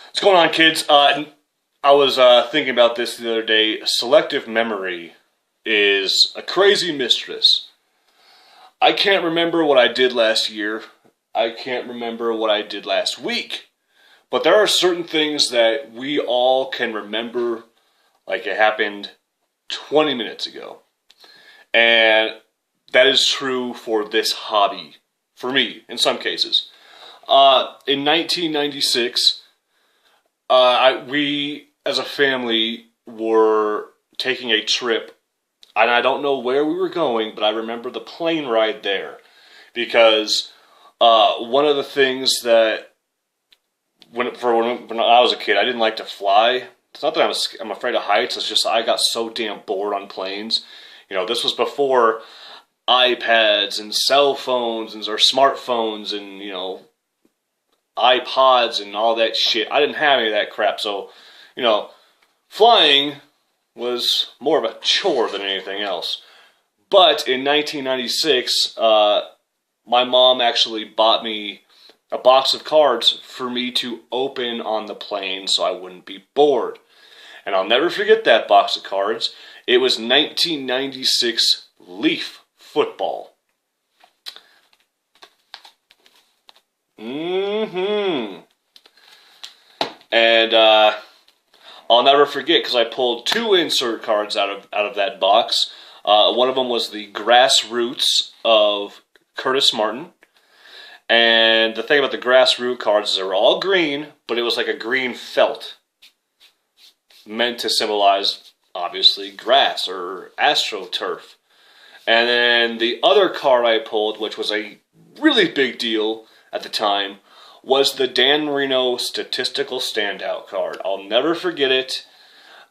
What's going on, kids? I was thinking about this the other day. Selective memory is a crazy mistress. I can't remember what I did last year. I can't remember what I did last week. But there are certain things that we all can remember like it happened 20 minutes ago. And that is true for this hobby. For me, in some cases. In 1996... we, as a family, were taking a trip, and I don't know where we were going, but I remember the plane ride there, because one of the things that, when I was a kid, I didn't like to fly. It's not that I'm afraid of heights, it's just I got so damn bored on planes. You know, this was before iPads and cell phones or smartphones and, you know, iPods and all that shit. I didn't have any of that crap, so, you know, flying was more of a chore than anything else. But in 1996, my mom actually bought me a box of cards for me to open on the plane so I wouldn't be bored. And I'll never forget that box of cards. It was 1996 Leaf football. And I'll never forget, because I pulled two insert cards out of that box. One of them was the Grassroots of Curtis Martin. And the thing about the Grassroots cards is they were all green, but it was like a green felt. Meant to symbolize, obviously, grass or AstroTurf. And then the other card I pulled, which was a really big deal at the time, was the Dan Marino Statistical Standout card. I'll never forget it.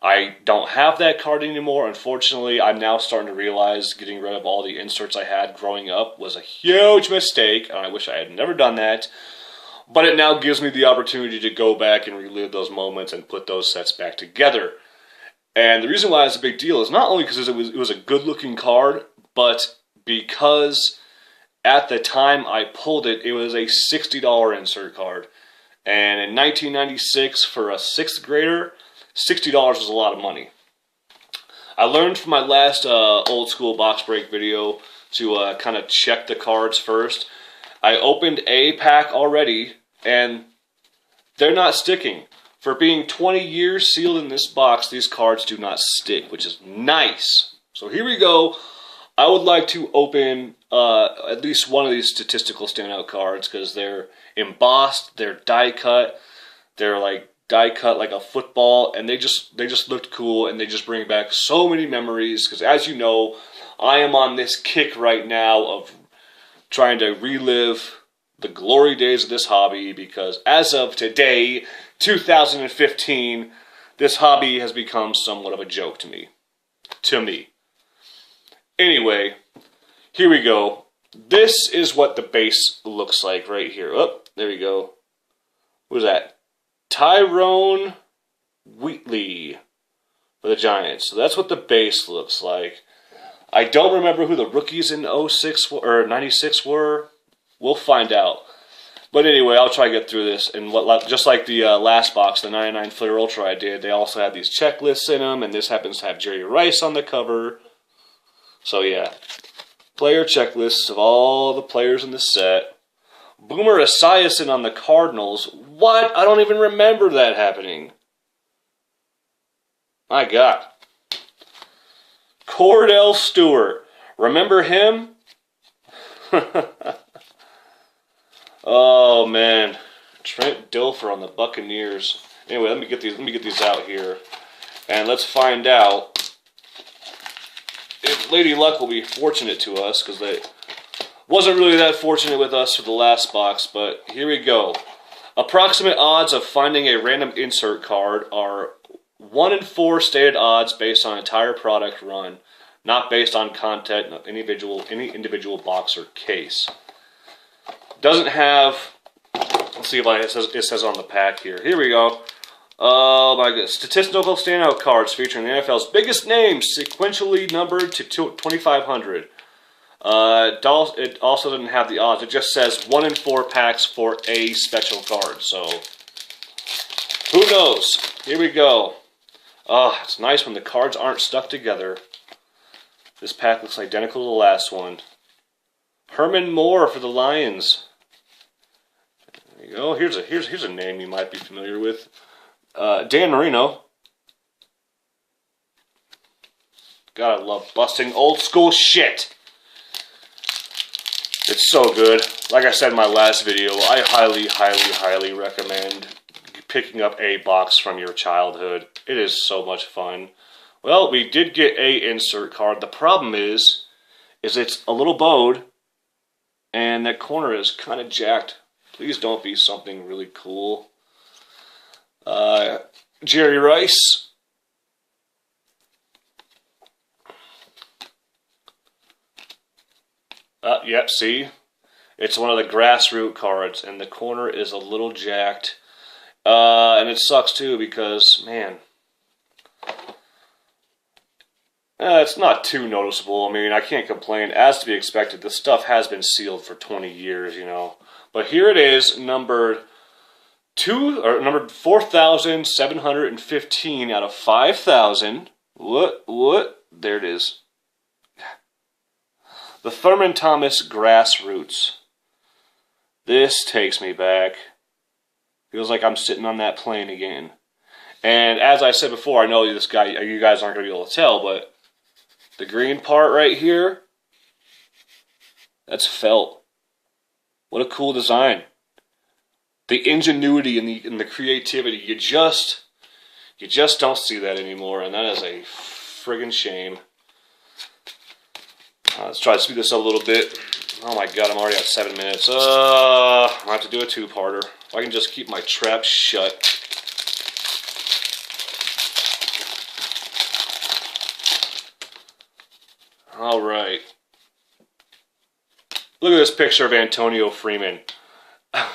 I don't have that card anymore. Unfortunately, I'm now starting to realize getting rid of all the inserts I had growing up was a huge mistake, and I wish I had never done that. But it now gives me the opportunity to go back and relive those moments and put those sets back together. And the reason why it's a big deal is not only because it was a good-looking card, but because at the time I pulled it, it was a $60 insert card. And in 1996, for a 6th grader, $60 was a lot of money. I learned from my last old school box break video to kind of check the cards first. I opened a pack already, and they're not sticking. For being 20 years sealed in this box, these cards do not stick, which is nice. So here we go. I would like to open at least one of these statistical standout cards because they're embossed, they're die cut, they're like die cut like a football, and they just looked cool, and they just bring back so many memories. Because as you know, I am on this kick right now of trying to relive the glory days of this hobby. Because as of today, 2015, this hobby has become somewhat of a joke to me. Anyway, here we go. This is what the base looks like right here. Oh, there we go. What is that? Tyrone Wheatley for the Giants. So that's what the base looks like. I don't remember who the rookies in 06 or 96 were. We'll find out. But anyway, I'll try to get through this. And just like the last box, the 99 Flair Ultra I did, they also had these checklists in them, and this happens to have Jerry Rice on the cover. So yeah, player checklists of all the players in the set. Boomer Esiason on the Cardinals. What? I don't even remember that happening. My God. Cordell Stewart. Remember him? Oh man, Trent Dilfer on the Buccaneers. Anyway, let me get these out here, and let's find out if Lady Luck will be fortunate to us, because they wasn't really that fortunate with us for the last box. But here we go. Approximate odds of finding a random insert card are 1 in 4 stated odds based on entire product run, not based on content of any individual box or case. Doesn't have. Let's see if it says on the pack here. Here we go. Oh my goodness. Statistical standout cards featuring the NFL's biggest names, sequentially numbered to 2,500. It also doesn't have the odds. It just says 1 in 4 packs for a special card. So Who knows? Here we go. Oh, it's nice when the cards aren't stuck together. This pack looks identical to the last one. Herman Moore for the Lions. There you go. Here's a name you might be familiar with. Dan Marino. God, I love busting old school shit. It's so good. Like I said in my last video, I highly recommend picking up a box from your childhood. It is so much fun. Well, we did get a insert card. The problem is it's a little bowed, and that corner is kind of jacked. Please don't be something really cool. Jerry Rice. Yep, see? It's one of the grassroots cards, and the corner is a little jacked. And it sucks too because, man, it's not too noticeable. I mean, I can't complain. As to be expected, this stuff has been sealed for 20 years, you know. But here it is, numbered 4,715 out of 5,000. What? There it is. The Thurman Thomas Grassroots. This takes me back. Feels like I'm sitting on that plane again. And as I said before, I know this guy, you guys aren't going to be able to tell, but the green part right here, that's felt. What a cool design. The ingenuity and the creativity, you just don't see that anymore, and that is a friggin' shame. Let's try to speed this up a little bit. Oh my god, I'm already at 7 minutes. I have to do a two-parter. If I can just keep my trap shut. Alright. Look at this picture of Antonio Freeman.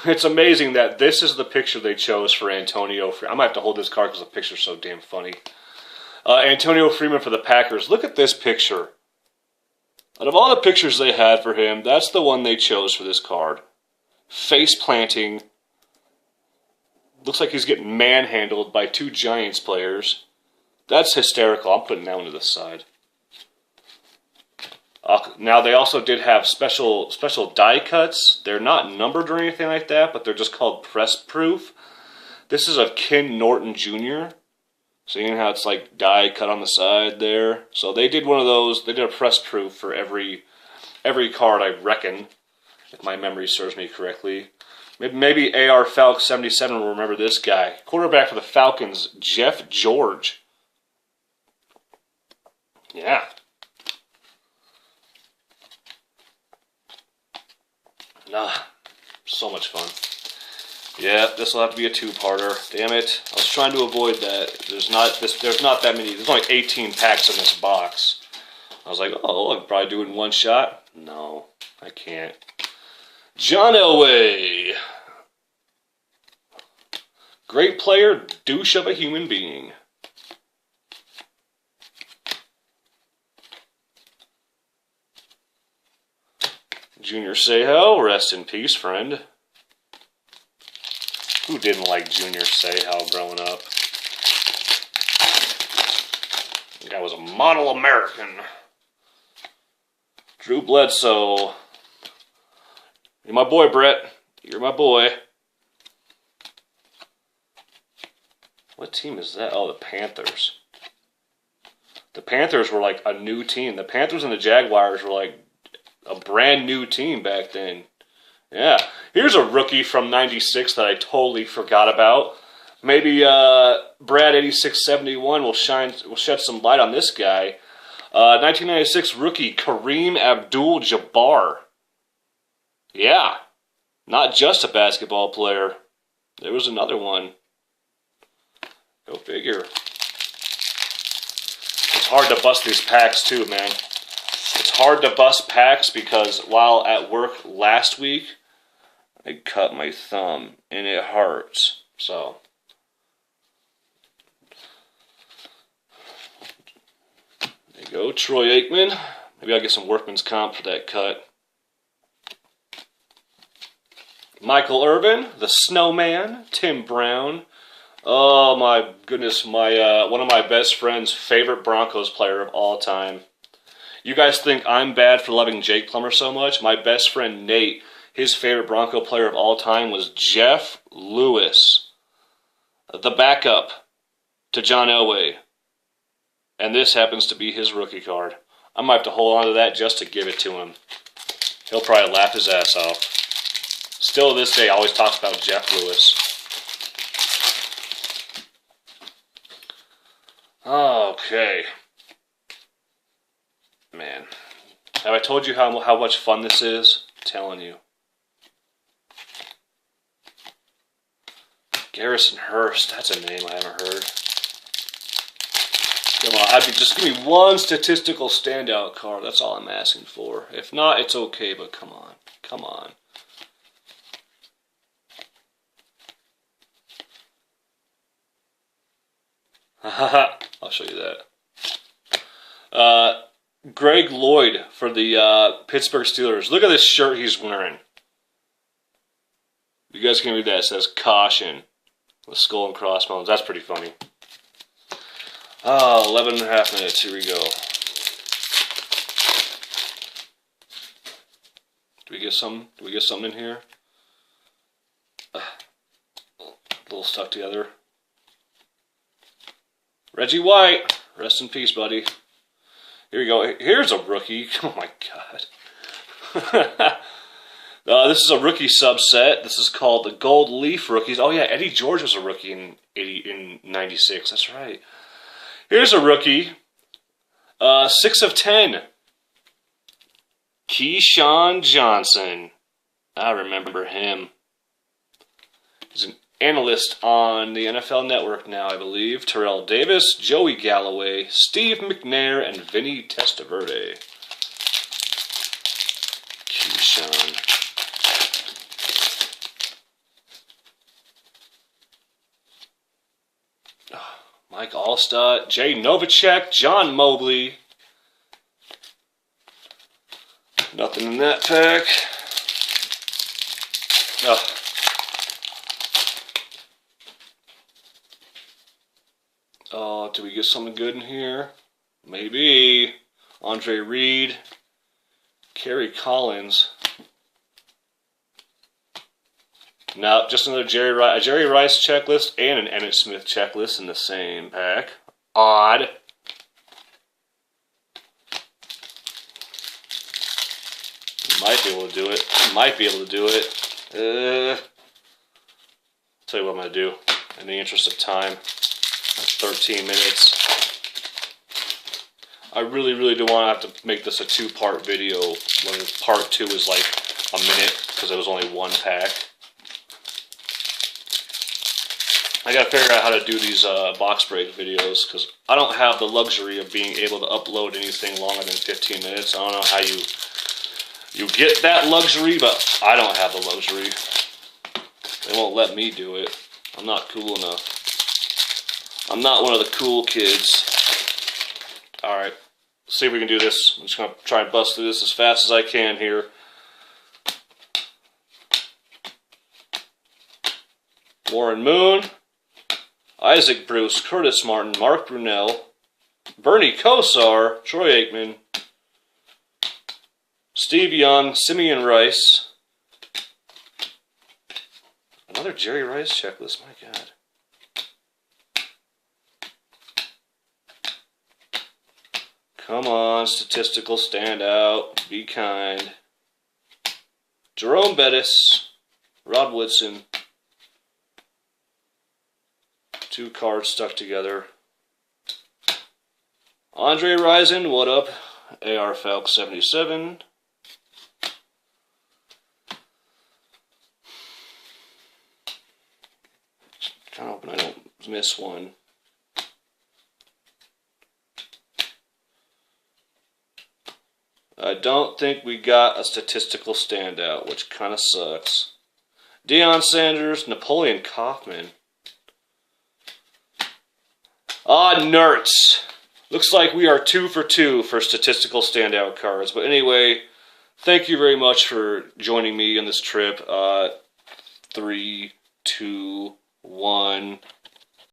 It's amazing that this is the picture they chose for Antonio Freeman. I might have to hold this card because the picture's so damn funny. Antonio Freeman for the Packers. Look at this picture. Out of all the pictures they had for him, that's the one they chose for this card. Face planting. Looks like he's getting manhandled by two Giants players. That's hysterical. I'm putting that one to the side. Now, they also did have special die cuts. They're not numbered or anything like that, but they're just called press proof. This is of Ken Norton Jr. Seeing how it's like die cut on the side there. So they did one of those. They did a press proof for every card, I reckon, if my memory serves me correctly. Maybe AR Falk 77 will remember this guy. Quarterback for the Falcons, Jeff George. Yeah. So much fun. Yeah, this will have to be a two-parter. Damn it. I was trying to avoid that. There's not that many. There's only 18 packs in this box. I was like, oh, I can probably do it in one shot. No, I can't. John Elway. Great player, douche of a human being. Junior Seau, rest in peace, friend. Who didn't like Junior Seau growing up? The guy was a model American. Drew Bledsoe. You're my boy, Brett. You're my boy. What team is that? Oh, the Panthers. The Panthers were like a new team. The Panthers and the Jaguars were like a brand new team back then. Yeah. Here's a rookie from 96 that I totally forgot about. Maybe Brad 8671 will shed some light on this guy. 1996 rookie Kareem Abdul-Jabbar. Yeah. Not just a basketball player. There was another one. Go figure. It's hard to bust these packs too, man. It's hard to bust packs because while at work last week, I cut my thumb and it hurts. So, there you go, Troy Aikman. Maybe I'll get some workman's comp for that cut. Michael Irvin, the Snowman, Tim Brown, Oh my goodness, my one of my best friend's favorite Broncos player of all time. You guys think I'm bad for loving Jake Plummer so much? My best friend Nate, his favorite Bronco player of all time was Jeff Lewis, the backup to John Elway. And this happens to be his rookie card. I might have to hold on to that just to give it to him. He'll probably laugh his ass off. Still to this day, always talks about Jeff Lewis. Okay. Man. Have I told you how much fun this is? I'm telling you. Garrison Hurst. That's a name I haven't heard. Come on. Just give me one statistical standout card. That's all I'm asking for. If not, it's okay, but come on. Come on. I'll show you that. Greg Lloyd for the Pittsburgh Steelers. Look at this shirt he's wearing. You guys can read that. It says caution with skull and crossbones. That's pretty funny. Oh, 11 and a half minutes. Here we go. Do we get some? Do we get something in here? A little stuck together. Reggie White. Rest in peace, buddy. Here we go. Here's a rookie. Oh my God. This is a rookie subset. This is called the Gold Leaf Rookies. Oh yeah, Eddie George was a rookie in 96. That's right. Here's a rookie. 6 of 10. Keyshawn Johnson. I remember him. He's an analyst on the NFL Network now, I believe. Terrell Davis, Joey Galloway, Steve McNair, and Vinny Testaverde. Keyshawn. Mike Allstott, Jay Novacek, John Mobley. Nothing in that pack. Oh, do we get something good in here? Maybe. Andre Reed. Kerry Collins. No, just another Jerry Rice checklist and an Emmitt Smith checklist in the same pack. Odd. Might be able to do it. Might be able to do it. I'll tell you what I'm going to do in the interest of time. 13 minutes. I really do want to have to make this a two-part video when part 2 is like a minute because it was only one pack. I gotta figure out how to do these box break videos because I don't have the luxury of being able to upload anything longer than 15 minutes. I don't know how you get that luxury, but I don't have the luxury. They won't let me do it. I'm not cool enough. I'm not one of the cool kids. Alright, let's see if we can do this. I'm just going to try and bust through this as fast as I can here. Warren Moon, Isaac Bruce, Curtis Martin, Mark Brunell, Bernie Kosar, Troy Aikman, Steve Young, Simeon Rice. Another Jerry Rice checklist, my God. Come on, statistical standout. Be kind. Jerome Bettis. Rod Woodson. 2 cards stuck together. Andre Rison, what up? AR Falk 77. Kind of hoping I don't miss one. I don't think we got a statistical standout, which kind of sucks. Deion Sanders, Napoleon Kaufman. Ah, nerds. Looks like we are 2 for 2 for statistical standout cards. But anyway, thank you very much for joining me on this trip. 3, 2, 1,